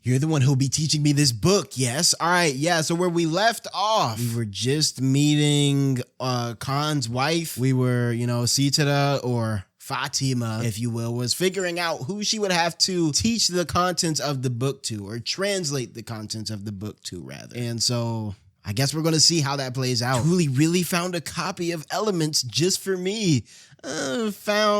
You're the one who'll be teaching me this book, yes? All right, yeah, so where we left off, we were just meeting Khan's wife. We were, 𝙏𝙖𝙡𝙠, or Fatima, if you will, was figuring out who she would have to teach the contents of the book to, or translate the contents of the book to, rather. And so I guess we're going to see how that plays out. Truly really found a copy of Elements just for me. Stole.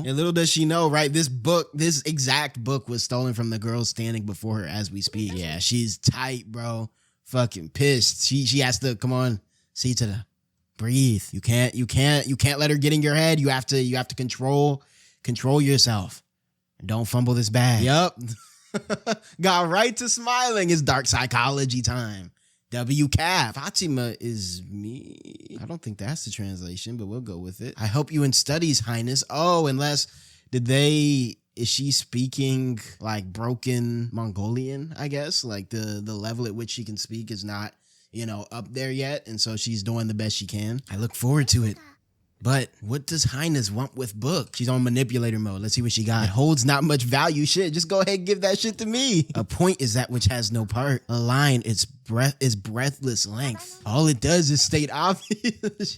And little does she know, right? This exact book was stolen from the girl standing before her as we speak. Yeah, she's tight, bro. Fucking pissed. She has to, come on, 𝙏𝙧𝙠. Breathe. You can't let her get in your head. You have to control yourself. And don't fumble this bag. Yup. Got right to smiling. It's dark psychology time. WCAP. Fatima is me. I don't think that's the translation, but we'll go with it. I help you in studies, Highness. Oh, is she speaking like broken Mongolian, I guess? Like the level at which she can speak is not, up there yet. And so she's doing the best she can. I look forward to it. But what does Highness want with book? She's on manipulator mode. Let's see what she got. It holds not much value. Shit, just go ahead and give that shit to me. A point is that which has no part. A line is breathless length. All it does is state obvious.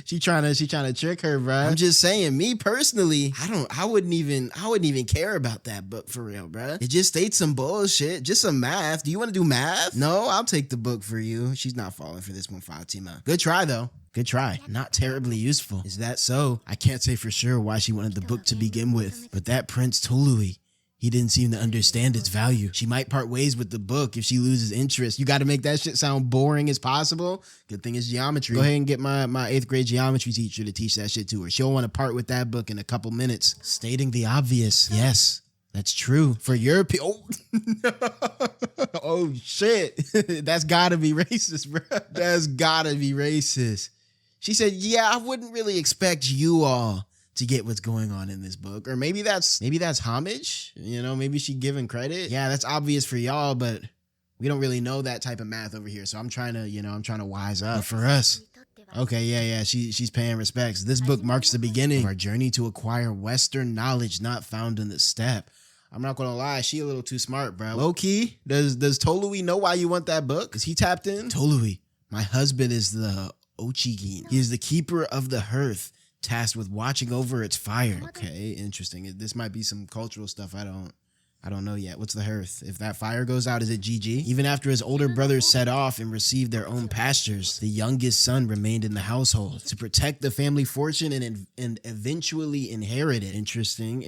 she trying to trick her, bro. I'm just saying, me personally, I wouldn't even care about that book for real, bro. It just states some bullshit, just some math. Do you want to do math? No, I'll take the book for you. She's not falling for this one, Fatima. Good try though. Good try. Not terribly useful. Is that so? I can't say for sure why she wanted the book to begin with, but that Prince 𝙏𝙧𝙡, he didn't seem to understand its value. She might part ways with the book if she loses interest. You got to make that shit sound boring as possible. Good thing it's geometry. Go ahead and get my 8th grade geometry teacher to teach that shit to her. She'll want to part with that book in a couple minutes. Stating the obvious. Yes. That's true. For your oh shit. That's gotta be racist, bro. That's gotta be racist. She said, yeah, I wouldn't really expect you all to get what's going on in this book. Or maybe that's homage. Maybe she giving credit. Yeah, that's obvious for y'all, but we don't really know that type of math over here. So I'm trying to wise up. But for us, okay, yeah, she's paying respects. This book marks the beginning of our journey to acquire Western knowledge not found in the steppe. I'm not gonna lie, she a little too smart, bro. Low key, does 𝙏𝙧𝙡 know why you want that book? Cause he tapped in. 𝙏𝙧𝙡, my husband is the 𝙏𝙧𝙡. He is the keeper of the hearth, tasked with watching over its fire. Okay, interesting. This might be some cultural stuff I don't know yet. What's the hearth? If that fire goes out, is it GG? Even after his older brothers set off and received their own pastures, the youngest son remained in the household to protect the family fortune and eventually inherit it. Interesting.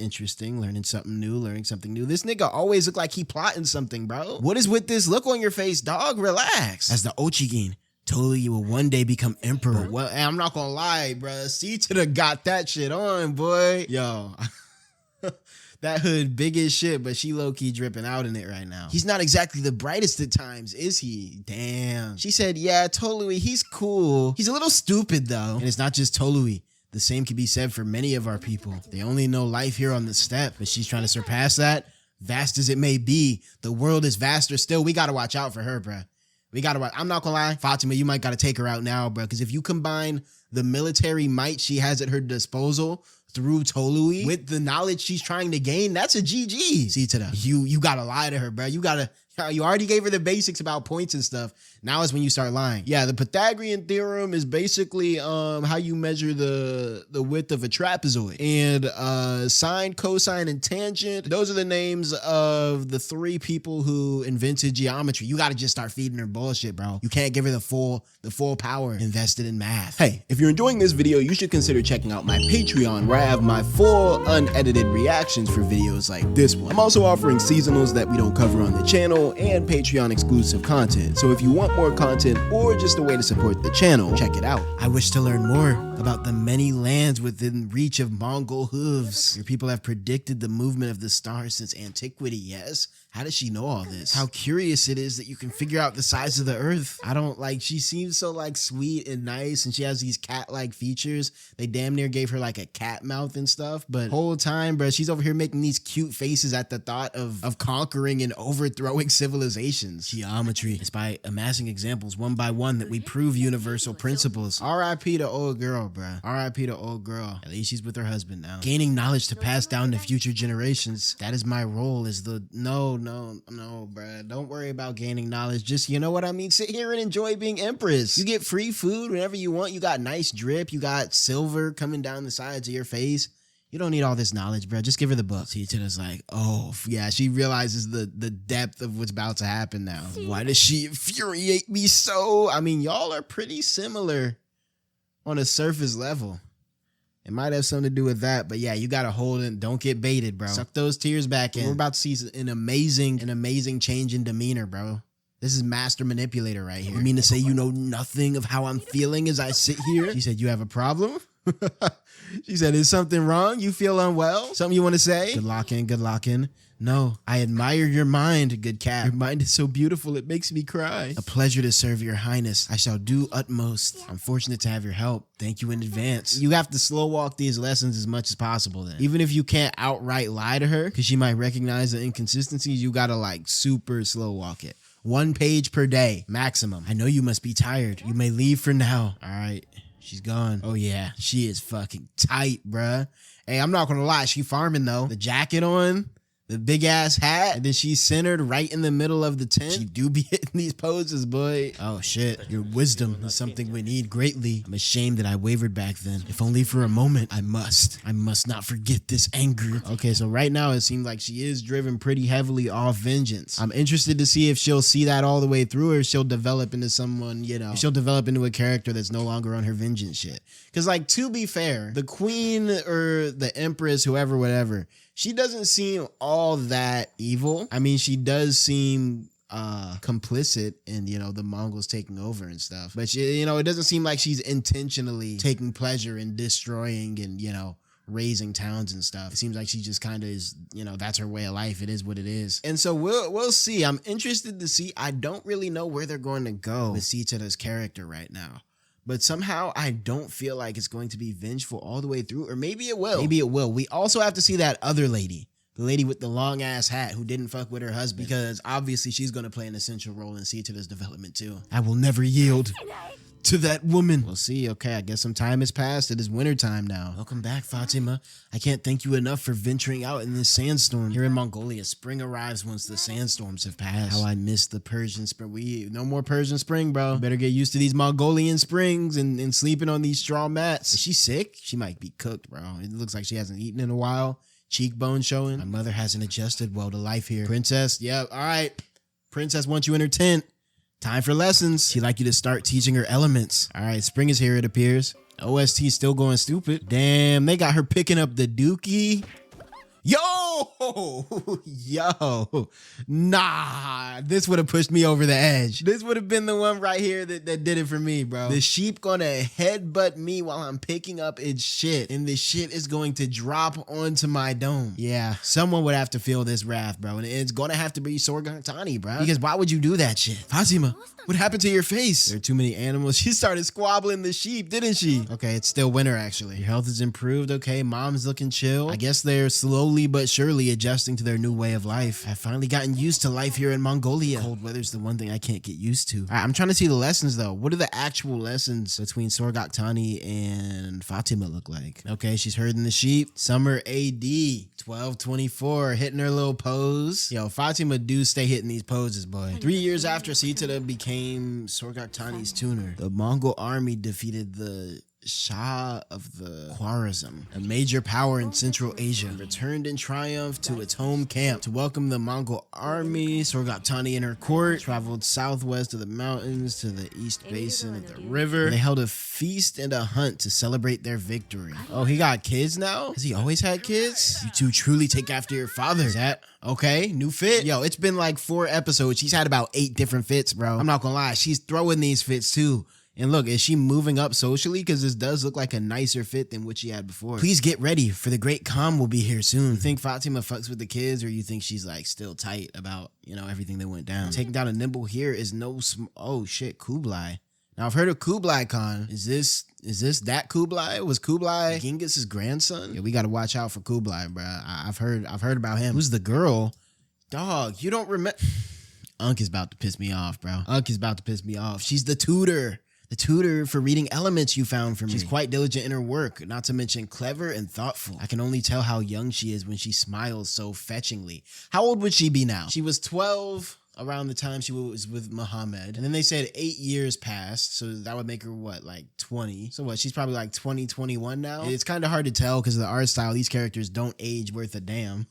Learning something new. This nigga always look like he plotting something, bro. What is with this look on your face, dog? Relax. As the 𝙏𝙧𝙡, 𝙏𝙧𝙡 will one day become emperor. Well, I'm not gonna lie, bro. 𝙏𝙧𝙠 got that shit on, boy. Yo. That hood big as shit, but she low-key dripping out in it right now. He's not exactly the brightest at times, is he? Damn. She said, yeah, 𝙏𝙧𝙡, he's cool. He's a little stupid, though. And it's not just 𝙏𝙧𝙡. The same can be said for many of our people. They only know life here on the steppe, but she's trying to surpass that. Vast as it may be, the world is vaster still. We gotta watch out for her, bruh. I'm not gonna lie, Fatima, you might gotta take her out now, bro. Because if you combine the military might she has at her disposal through 𝙏𝙧𝙡 with the knowledge she's trying to gain, that's a GG. 𝙏𝙧𝙠, you gotta lie to her, bro. You already gave her the basics about points and stuff. Now is when you start lying. Yeah, the Pythagorean theorem is basically how you measure the width of a trapezoid. And sine, cosine, and tangent, those are the names of the 3 people who invented geometry. You gotta just start feeding her bullshit, bro. You can't give her the full power invested in math. Hey, if you're enjoying this video, you should consider checking out my Patreon, where I have my full unedited reactions for videos like this one. I'm also offering seasonals that we don't cover on the channel and Patreon exclusive content. So if you want more content or just a way to support the channel, check it out. I wish to learn more about the many lands within reach of Mongol hooves. Your people have predicted the movement of the stars since antiquity, yes? How does she know all this? How curious it is that you can figure out the size of the earth. I don't like, she seems so like sweet and nice, and she has these cat-like features. They damn near gave her like a cat mouth and stuff, but whole time, bro, she's over here making these cute faces at the thought of conquering and overthrowing civilizations. Geometry. It's by amassing examples one by one that we prove universal principles. R.I.P. to old girl, bro. R.I.P. to old girl. At least she's with her husband now. Gaining knowledge to pass down to future generations. That is my role as the... No, bruh. Don't worry about gaining knowledge. Just, you know what I mean? Sit here and enjoy being empress. You get free food whenever you want. You got nice drip. You got silver coming down the sides of your face. You don't need all this knowledge, bro. Just give her the book. Cheetah's like, oh, yeah. She realizes the depth of what's about to happen now. Why does she infuriate me so? I mean, y'all are pretty similar on a surface level. It might have something to do with that, but yeah, you gotta hold it. Don't get baited, bro. Suck those tears back in. We're about to see an amazing change in demeanor, bro. This is master manipulator right here. You mean to say you know nothing of how I'm feeling as I sit here? She said, you have a problem? She said, is something wrong? You feel unwell? Something you want to say? Good lock in. No, I admire your mind, good cat. Your mind is so beautiful, it makes me cry. A pleasure to serve your highness. I shall do utmost. I'm fortunate to have your help. Thank you in advance. You have to slow walk these lessons as much as possible then. Even if you can't outright lie to her, because she might recognize the inconsistencies, you gotta like super slow walk it. 1 page per day, maximum. I know you must be tired. You may leave for now. All right, she's gone. Oh yeah, she is fucking tight, bruh. Hey, I'm not gonna lie, she farming though. The jacket on, the big ass hat, and then she's centered right in the middle of the tent. She do be hitting these poses, boy. Oh shit, your wisdom is something we need greatly. I'm ashamed that I wavered back then. If only for a moment. I must not forget this anger. Okay, so right now it seems like she is driven pretty heavily off vengeance. I'm interested to see if she'll see that all the way through, or if she'll develop into someone, you know, she'll develop into a character that's no longer on her vengeance shit. Because like, to be fair, the queen or the empress, whoever, whatever, she doesn't seem all that evil. I mean, she does seem complicit in, you know, the Mongols taking over and stuff. But she, you know, it doesn't seem like she's intentionally taking pleasure in destroying and, you know, raising towns and stuff. It seems like she just kind of is, you know, that's her way of life. It is what it is. And so we'll see. I'm interested to see. I don't really know where they're going to go with Sita's character right now. But somehow I don't feel like it's going to be vengeful all the way through. Or maybe it will. Maybe it will. We also have to see that other lady. The lady with the long ass hat who didn't fuck with her husband. Because obviously she's going to play an essential role in Sita's development too. I will never yield to that woman. We'll see. Okay, I guess some time has passed. It is winter time now. Welcome back, Fatima. I can't thank you enough for venturing out in this sandstorm. Here in Mongolia, spring arrives once the sandstorms have passed. How I miss the Persian spring. No more Persian spring, bro. Better get used to these Mongolian springs and sleeping on these straw mats. Is she sick? She might be cooked, bro. It looks like she hasn't eaten in a while. Cheekbone showing. My mother hasn't adjusted well to life here. Princess, yep, all right. Princess wants you in her tent. Time for lessons. She'd like you to start teaching her elements. All right, spring is here, it appears. OST still going stupid. Damn, they got her picking up the dookie. Yo, nah, this would have pushed me over the edge. This would have been the one right here that did it for me, bro. The sheep gonna headbutt me while I'm picking up its shit, and the shit is going to drop onto my dome. Yeah, someone would have to feel this wrath, bro, and it's gonna have to be 𝙏𝙖𝙡𝙠, bro, because why would you do that shit? Fatima, what happened to your face? There are too many animals. She started squabbling the sheep, didn't she? Okay, it's still winter, actually. Your health is improved, okay? Mom's looking chill. I guess they're slowly but surely adjusting to their new way of life. I've finally gotten used to life here in Mongolia. Cold weather's the one thing I can't get used to. All right, I'm trying to see the lessons, though. What do the actual lessons between 𝙏𝙠 and Fatima look like? Okay, she's herding the sheep. Summer AD 1224, hitting her little pose. Yo, Fatima do stay hitting these poses, boy. 3 years after Sita became 𝙏𝙠's tuner, the Mongol army defeated the Shah of the Khwarizm, a major power in Central Asia, returned in triumph to its home camp. To welcome the Mongol army, 𝙏𝙠 and her court traveled southwest of the mountains to the east basin of the river. They held a feast and a hunt to celebrate their victory. Oh, he got kids now? Has he always had kids? You two truly take after your father. Is that okay? New fit? Yo, it's been like 4 episodes. She's had about 8 different fits, bro. I'm not gonna lie. She's throwing these fits too. And look, is she moving up socially? Because this does look like a nicer fit than what she had before. Please get ready for the great calm will be here soon. You think Fatima fucks with the kids, or you think she's like still tight about, you know, everything that went down? Taking down a nimble here is no oh shit, Kublai. Now I've heard of Kublai Khan. Is this that Kublai? Was Kublai Genghis's grandson? Yeah, we gotta watch out for Kublai, bro. I've heard about him. Who's the girl? Dog, you don't remember? Unk is about to piss me off, bro. Unk is about to piss me off. She's the tutor. The tutor for reading elements you found for me. She's quite diligent in her work, not to mention clever and thoughtful. I can only tell how young she is when she smiles so fetchingly. How old would she be now? She was 12 around the time she was with Muhammad. And then they said 8 years passed, so that would make her what, like 20? So what, she's probably like 20, 21 now? It's kind of hard to tell because of the art style. These characters don't age worth a damn.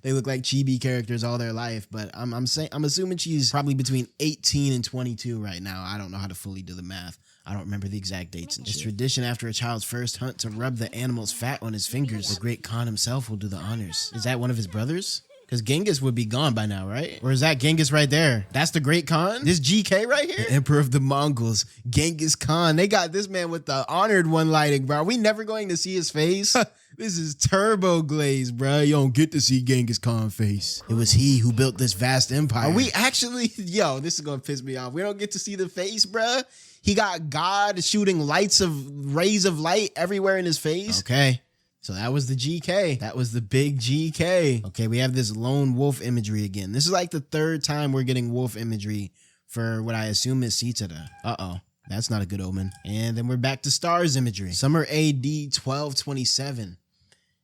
They look like chibi characters all their life, but I'm assuming she's probably between 18 and 22 right now. I don't know how to fully do the math. I don't remember the exact dates and shit. It's tradition after a child's first hunt to rub the animal's fat on his fingers. The great Khan himself will do the honors. Is that one of his brothers? Because Genghis would be gone by now, right? Or is that Genghis right there? That's the great Khan? This GK right here? The Emperor of the Mongols, Genghis Khan. They got this man with the honored one lighting, bro. Are we never going to see his face? This is turbo glaze, bro. You don't get to see Genghis Khan's face. It was he who built this vast empire. Are we actually... Yo, this is going to piss me off. We don't get to see the face, bro. He got God shooting rays of light everywhere in his face. Okay. So that was the GK. That was the big GK. Okay, we have this lone wolf imagery again. This is like the third time we're getting wolf imagery for what I assume is 𝙏𝙖𝙡𝙠. Uh-oh. That's not a good omen. And then we're back to stars imagery. Summer AD 1227.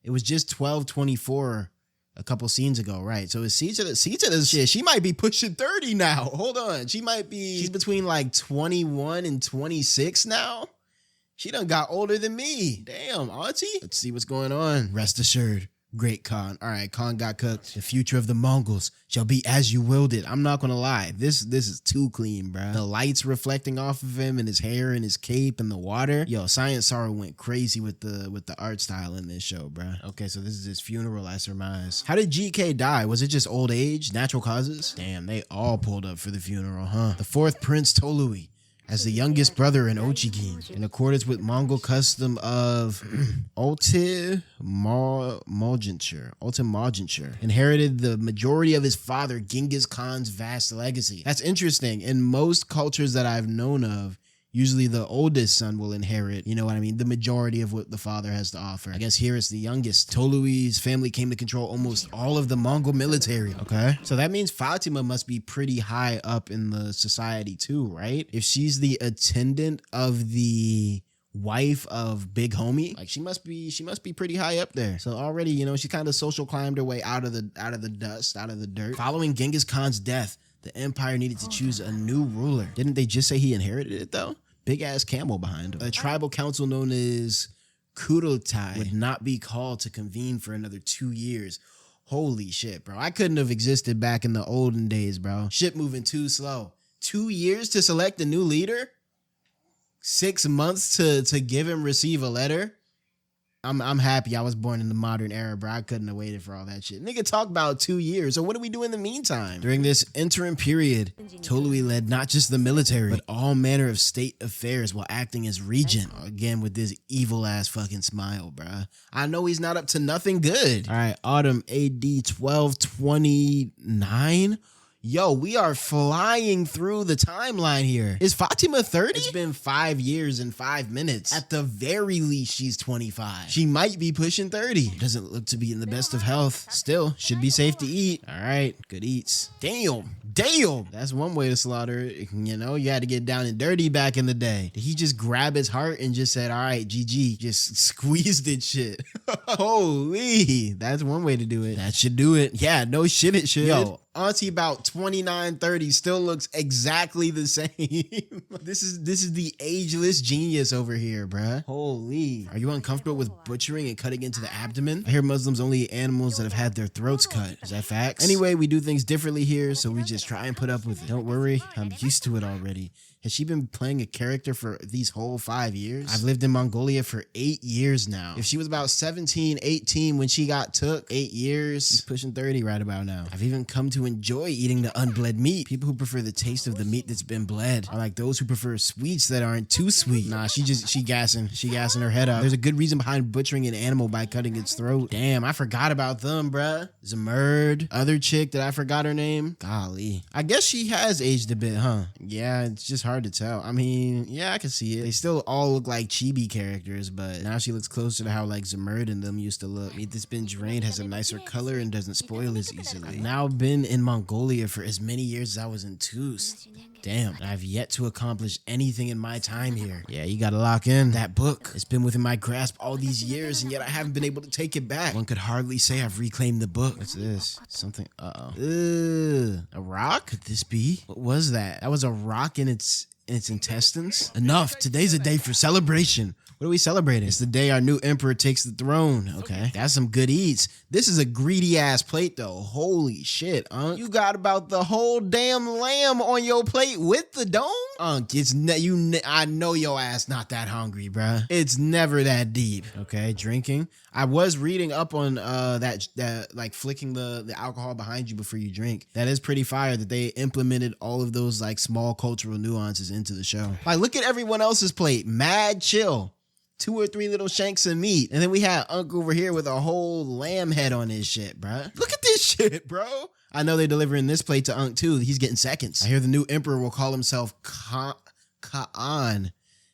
It was just 1224 a couple scenes ago, right? So is 𝙏𝙖𝙠 shit, she might be pushing 30 now. Hold on. She's between like 21 and 26 now. She done got older than me. Damn, auntie. Let's see what's going on. Rest assured, great Khan. All right, Khan got cooked. The future of the Mongols shall be as you willed it. I'm not gonna lie. This is too clean, bro. The lights reflecting off of him and his hair and his cape and the water. Yo, Science Sorrow went crazy with the art style in this show, bro. Okay, so this is his funeral, I surmise. How did GK die? Was it just old age? Natural causes? Damn, they all pulled up for the funeral, huh? The fourth Prince Tolui, as the youngest brother in Ochigin, in accordance with Mongol custom of ultimogeniture, inherited the majority of his father Genghis Khan's vast legacy. That's interesting. In most cultures that I've known of, usually the oldest son will inherit, you know what I mean, the majority of what the father has to offer. I guess here it's the youngest. Tolui's family came to control almost all of the Mongol military. Okay. So that means Fatima must be pretty high up in the society too, right? If she's the attendant of the wife of Big Homie, like she must be pretty high up there. So already, you know, she kind of social climbed her way out of the dust, out of the dirt. Following Genghis Khan's death, the empire needed to choose a new ruler. Didn't they just say he inherited it though? Big ass camel behind him. A tribal council known as Kurultai would not be called to convene for another 2 years. Holy shit, bro. I couldn't have existed back in the olden days, bro. Shit moving too slow. 2 years to select a new leader? 6 months to give and receive a letter? I'm happy I was born in the modern era, bro. I couldn't have waited for all that shit. Nigga, talk about 2 years. So what do we do in the meantime? During this interim period, Tolui led not just the military, but all manner of state affairs while acting as regent. Again, with this evil ass fucking smile, bro. I know he's not up to nothing good. All right, autumn AD 1229. Yo, we are flying through the timeline here. Is Fatima 30? It's been 5 years and 5 minutes. At the very least, she's 25. She might be pushing 30. Doesn't look to be in the best of health. Still, should be safe to eat. All right, good eats. Damn. That's one way to slaughter it. You know, you had to get down and dirty back in the day. Did he just grab his heart and just said, all right, GG, just squeezed it shit? Holy, that's one way to do it. That should do it. Yeah, no shit, it should. Yo, auntie about 29, 30 still looks exactly the same. This is the ageless genius over here, bruh. Holy. Are you uncomfortable with butchering and cutting into the abdomen? I hear Muslims only eat animals that have had their throats cut. Is that facts? Anyway, we do things differently here, so we just try and put up with it. Don't worry, I'm used to it already. Has she been playing a character for these whole 5 years? I've lived in Mongolia for 8 years now. If she was about 17, 18 when she got took, 8 years, she's pushing 30 right about now. I've even come to who enjoy eating the unbled meat. People who prefer the taste of the meat that's been bled are like those who prefer sweets that aren't too sweet. Nah, she gassing her head up. There's a good reason behind butchering an animal by cutting its throat. Damn, I forgot about them, bruh. Zamurd, other chick that I forgot her name. Golly. I guess she has aged a bit, huh? Yeah, it's just hard to tell. I mean, yeah, I can see it. They still all look like chibi characters, but now she looks closer to how like Zamurd and them used to look. Meat that's been drained has a nicer color and doesn't spoil as easily. I've now been in Mongolia for as many years as I was in Tus. Damn, I've yet to accomplish anything in my time here. Yeah, you gotta lock in. That book, it's been within my grasp all these years, and yet I haven't been able to take it back. One could hardly say I've reclaimed the book. What's this? Something, a rock? Could this be? What was that? That was a rock in its intestines? Enough, today's a day for celebration. What are we celebrating? It's the day our new emperor takes the throne. Okay, that's some good eats. This is a greedy ass plate though. Holy shit, Unc. You got about the whole damn lamb on your plate with the dome? Unc, I know your ass not that hungry, bruh. It's never that deep. Okay, drinking. I was reading up on that like flicking the alcohol behind you before you drink. That is pretty fire that they implemented all of those like small cultural nuances into the show. Like, look at everyone else's plate. Mad chill. 2 or 3 little shanks of meat. And then we had Unc over here with a whole lamb head on his shit, bruh. Look at this shit, bro. I know they're delivering this plate to Unc too. He's getting seconds. I hear the new emperor will call himself Ka'an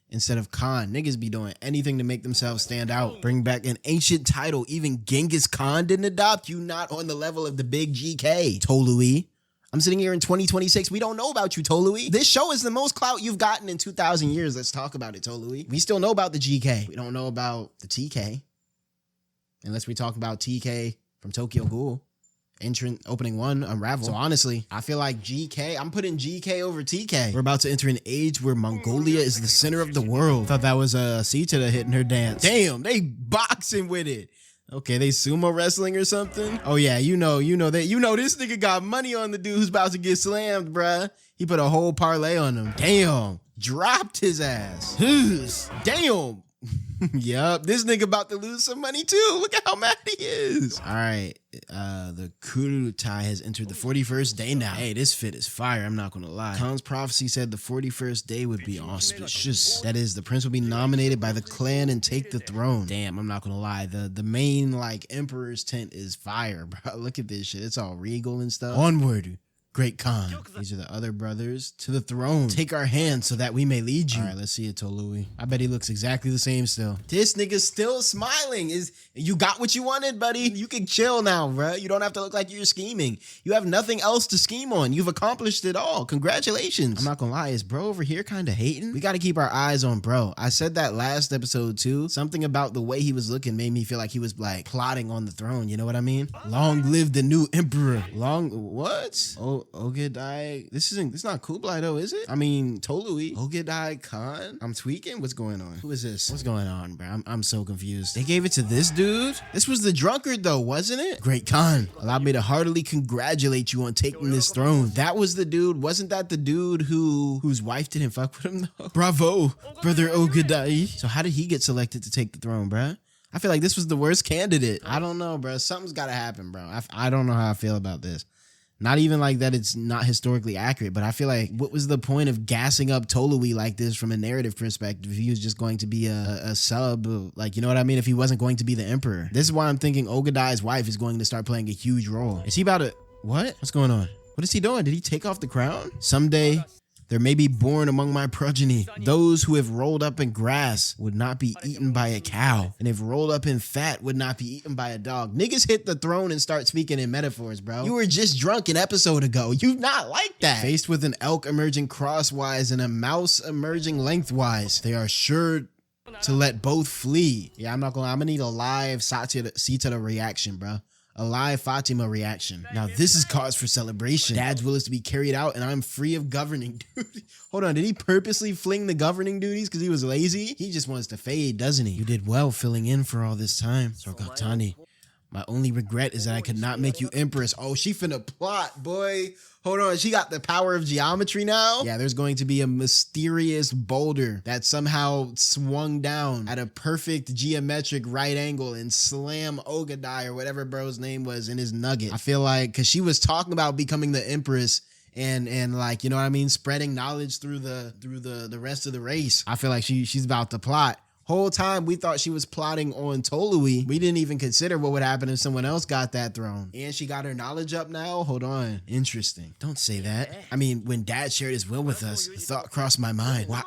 instead of Khan. Niggas be doing anything to make themselves stand out. Bring back an ancient title. Even Genghis Khan didn't adopt. You not on the level of the big GK, 𝙏𝙖. I'm sitting here in 2026. We don't know about you, 𝙏𝙖. This show is the most clout you've gotten in 2,000 years. Let's talk about it, 𝙏𝙖. We still know about the GK. We don't know about the TK. Unless we talk about TK from Tokyo Ghoul. Entrant opening 1, Unravel. So honestly, I feel like GK, I'm putting GK over TK. We're about to enter an age where Mongolia is the center of the world. Thought that was 𝙏𝙧 hitting her dance. Damn, they boxing with it. Okay, they sumo wrestling or something? Oh yeah, you know this nigga got money on the dude who's about to get slammed, bruh. He put a whole parlay on him. Damn, dropped his ass. Damn. Yup, this nigga about to lose some money too. Look at how mad he is. All right, the Kurultai has entered the 41st day now. Hey, this fit is fire, I'm not gonna lie. Khan's prophecy said the 41st day would be auspicious. That is, the prince will be nominated by the clan and take the throne. Damn, I'm not gonna lie. The main like emperor's tent is fire, bro. Look at this shit. It's all regal and stuff. Onward, Great Khan. These are the other brothers. To the throne. Take our hands so that we may lead you. All right, let's see it, 𝙏𝙖. I bet he looks exactly the same still. This nigga's still smiling. You got what you wanted, buddy. You can chill now, bro. You don't have to look like you're scheming. You have nothing else to scheme on. You've accomplished it all. Congratulations. I'm not gonna lie. Is bro over here kind of hating? We got to keep our eyes on bro. I said that last episode too. Something about the way he was looking made me feel like he was like plotting on the throne. You know what I mean? Long live the new emperor. What? Oh, 𝙏𝙧. This is not Kublai though, is it? I mean, 𝙏𝙖. 𝙏𝙧 Khan. I'm tweaking. What's going on? Who is this? What's going on, bro? I'm so confused. They gave it to this dude? This was the drunkard though, wasn't it? Great Khan. Allow me to heartily congratulate you on taking this throne. That was the dude. Wasn't that the dude whose wife didn't fuck with him though? Bravo, brother 𝙏𝙧. So how did he get selected to take the throne, bruh? I feel like this was the worst candidate. I don't know, bro. Something's got to happen, bro. I don't know how I feel about this. Not even like that it's not historically accurate, but I feel like what was the point of gassing up 𝙏𝙖 like this from a narrative perspective if he was just going to be a sub? Like, you know what I mean? If he wasn't going to be the emperor. This is why I'm thinking 𝙏𝙧's wife is going to start playing a huge role. Is he about to... What? What's going on? What is he doing? Did he take off the crown? Someday... there may be born among my progeny those who have rolled up in grass would not be eaten by a cow, and if rolled up in fat would not be eaten by a dog. Niggas hit the throne and start speaking in metaphors, bro. You were just drunk an episode ago. You not like that. Faced with an elk emerging crosswise and a mouse emerging lengthwise, they are sure to let both flee. Yeah, I'm gonna need a live Sita reaction, bro. A live Fatima reaction. Now this is cause for celebration. Dad's will is to be carried out and I'm free of governing duty. Hold on, did he purposely fling the governing duties because he was lazy? He just wants to fade, doesn't he? You did well filling in for all this time, Sorgatani. My only regret is that I could not make you empress. Oh, she finna plot, boy. Hold on, she got the power of geometry now? Yeah, there's going to be a mysterious boulder that somehow swung down at a perfect geometric right angle and slam 𝙏𝙖𝙡 or whatever bro's name was in his nugget. I feel like, cause she was talking about becoming the empress and like, you know what I mean, spreading knowledge through the rest of the race. I feel like she's about to plot. Whole time we thought she was plotting on 𝙏𝙖𝙡. We didn't even consider what would happen if someone else got that throne. And she got her knowledge up now? Hold on. Interesting. Don't say that. I mean, when dad shared his will with us, the thought crossed my mind. Why,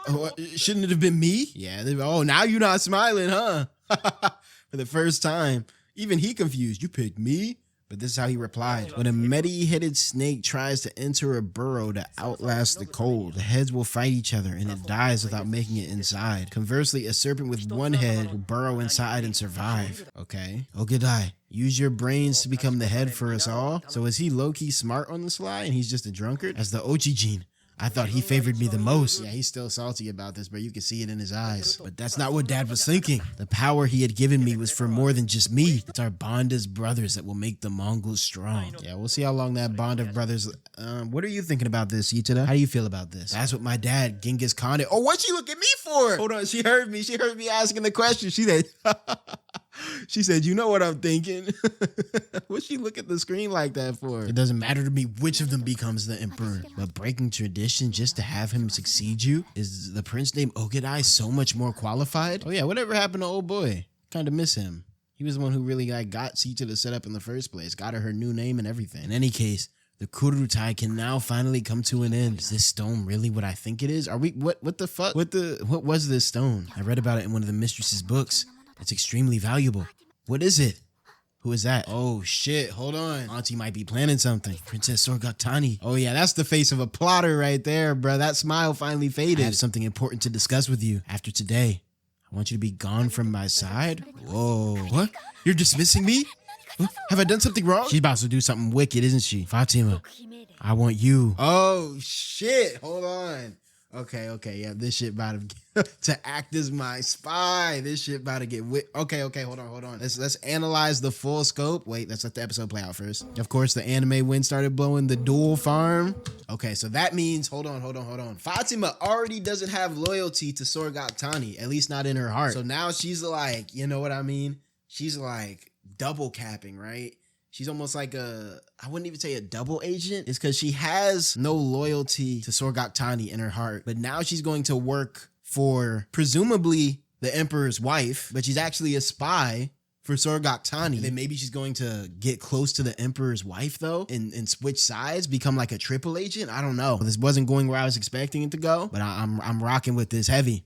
shouldn't it have been me? Yeah. Oh, now you're not smiling, huh? For the first time. Even he confused. You picked me? But this is how he replied. When a many-headed snake tries to enter a burrow to outlast the cold, the heads will fight each other and it dies without making it inside. Conversely, a serpent with one head will burrow inside and survive. Okay. 𝙏𝙧, use your brains to become the head for us all. So is he low-key smart on the sly and he's just a drunkard? As the 𝙏𝙧jin, I thought he favored me the most. Yeah, he's still salty about this, but you can see it in his eyes. But that's not what dad was thinking. The power he had given me was for more than just me. It's our bond as brothers that will make the Mongols strong. Yeah, we'll see how long that bond of brothers... what are you thinking about this, 𝙏𝙧? How do you feel about this? That's what my dad, Genghis Khan... Oh, what'd she look at me for? Hold on, she heard me. She heard me asking the question. She said... She said, you know what I'm thinking? What'd she look at the screen like that for? It doesn't matter to me which of them becomes the emperor, but breaking tradition just to have him succeed you? Is the prince named 𝙏𝙧 so much more qualified? Oh yeah, whatever happened to old boy? Kind of miss him. He was the one who really got 𝙏𝙧 to set up in the first place, got her new name and everything. In any case, the Kurultai can now finally come to an end. Is this stone really what I think it is? Are we, what the fuck? What was this stone? I read about it in one of the mistress's books. It's extremely valuable. What is it? Who is that? Oh shit, hold on. Auntie might be planning something. Princess 𝙏𝙧. Oh yeah, that's the face of a plotter right there, bro. That smile finally faded. I have something important to discuss with you. After today, I want you to be gone from my side. Whoa. What? You're dismissing me? Have I done something wrong? She's about to do something wicked, isn't she? Fatima, I want you. Oh shit, hold on. Okay, yeah, this shit about to act as my spy. This shit about to get okay, hold on. Let's analyze the full scope. Wait, let's let the episode play out first. Of course, the anime wind started blowing the dual farm. Okay, so that means, hold on. Fatima already doesn't have loyalty to 𝙏𝙧, at least not in her heart. So now she's like, you know what I mean? She's like double capping, right? She's almost like I wouldn't even say a double agent. It's because she has no loyalty to 𝙏𝙧 in her heart. But now she's going to work for presumably the emperor's wife, but she's actually a spy for 𝙏𝙧. And then maybe she's going to get close to the emperor's wife though and switch sides, become like a triple agent. I don't know. This wasn't going where I was expecting it to go, but I'm rocking with this heavy.